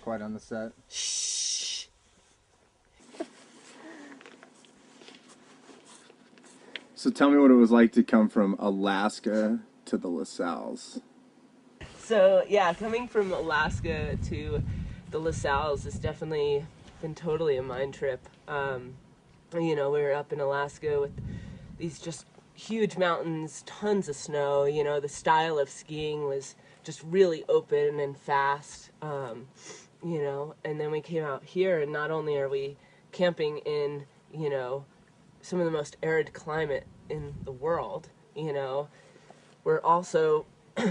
Quiet on the set. Shh. So tell me what it was like to come from Alaska to the LaSalles. So yeah, coming from Alaska to the LaSalles has definitely been totally a mind trip. We were up in Alaska with these just huge mountains, tons of snow. The style of skiing was just really open and fast. And then we came out here, and not only are we camping in, some of the most arid climate in the world, we're also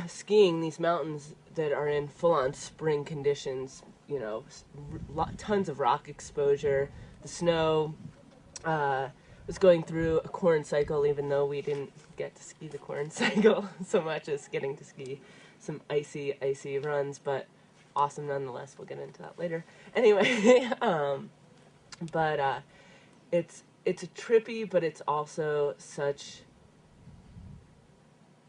skiing these mountains that are in full-on spring conditions, tons of rock exposure. The snow was going through a corn cycle, even though we didn't get to ski the corn cycle so much as getting to ski some icy runs, but awesome nonetheless. We'll get into that later. Anyway, it's a trippy, but it's also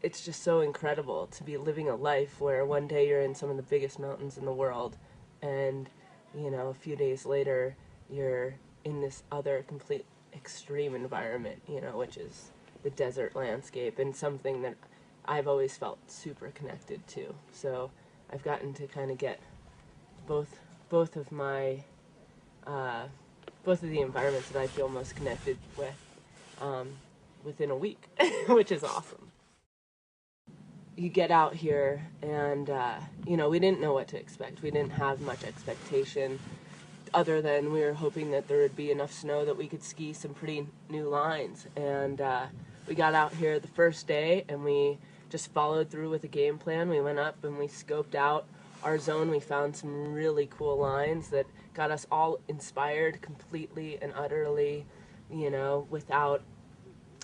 it's just so incredible to be living a life where one day you're in some of the biggest mountains in the world, and a few days later you're in this other complete extreme environment, which is the desert landscape, and something that I've always felt super connected to. So I've gotten to kind of get both of my both of the environments that I feel most connected with within a week, which is awesome. You get out here and, we didn't know what to expect. We didn't have much expectation other than we were hoping that there would be enough snow that we could ski some pretty new lines. And we got out here the first day and we just followed through with a game plan. We went up and we scoped out our zone. We found some really cool lines that got us all inspired completely and utterly, without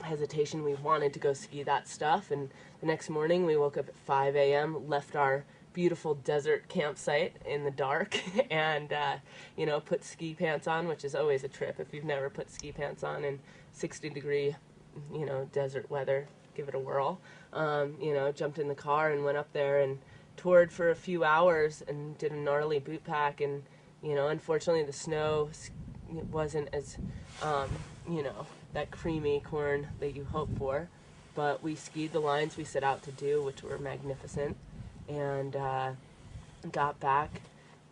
hesitation. We wanted to go ski that stuff, and the next morning we woke up at 5 a.m., left our beautiful desert campsite in the dark, and put ski pants on, which is always a trip. If you've never put ski pants on in 60-degree desert weather, give it a whirl. Jumped in the car and went up there and toured for a few hours and did a gnarly boot pack, and unfortunately the snow wasn't as that creamy corn that you hope for, but we skied the lines we set out to do, which were magnificent, and got back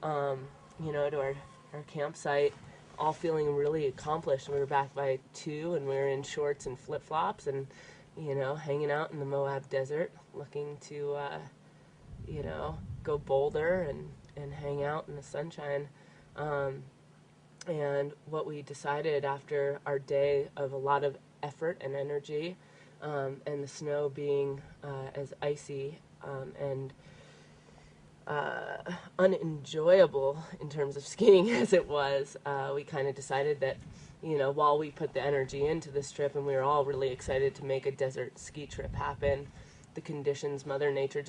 to our campsite all feeling really accomplished. We were back by 2 and we were in shorts and flip-flops and hanging out in the Moab desert, looking to go boulder and hang out in the sunshine. And what we decided after our day of a lot of effort and energy, and the snow being as icy and unenjoyable in terms of skiing as it was, we kind of decided that, while we put the energy into this trip and we were all really excited to make a desert ski trip happen, the conditions, Mother Nature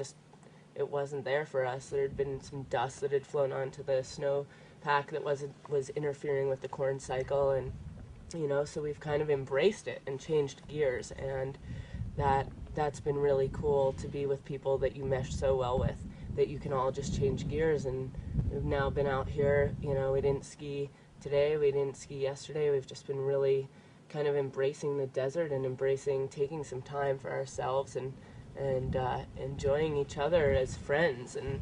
it wasn't there for us. There had been some dust that had flown onto the snow pack that was interfering with the corn cycle, and so we've kind of embraced it and changed gears, and that's been really cool to be with people that you mesh so well with, that you can all just change gears. And we've now been out here, we didn't ski today, we didn't ski yesterday. We've just been really kind of embracing the desert and taking some time for ourselves and enjoying each other as friends and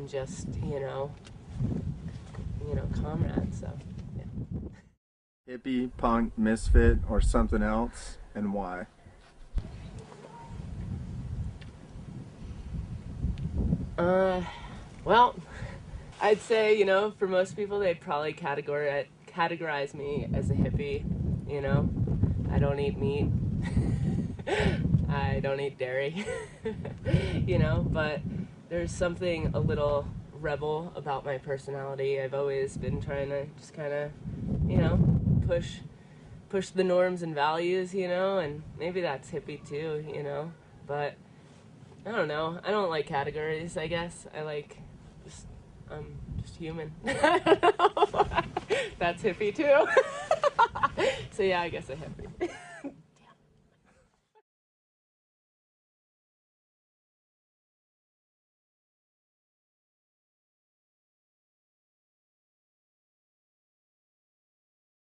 just comrades. So yeah. Hippie, punk, misfit, or something else, and why? Well, I'd say, for most people, they'd probably categorize me as a hippie. I don't eat meat. I don't eat dairy. But there's something a little rebel about my personality. I've always been trying to just kind of, push the norms and values, and maybe that's hippie too, but I don't know. I don't like categories, I guess. I like I'm just human. That's hippie too. So yeah, I guess a hippie.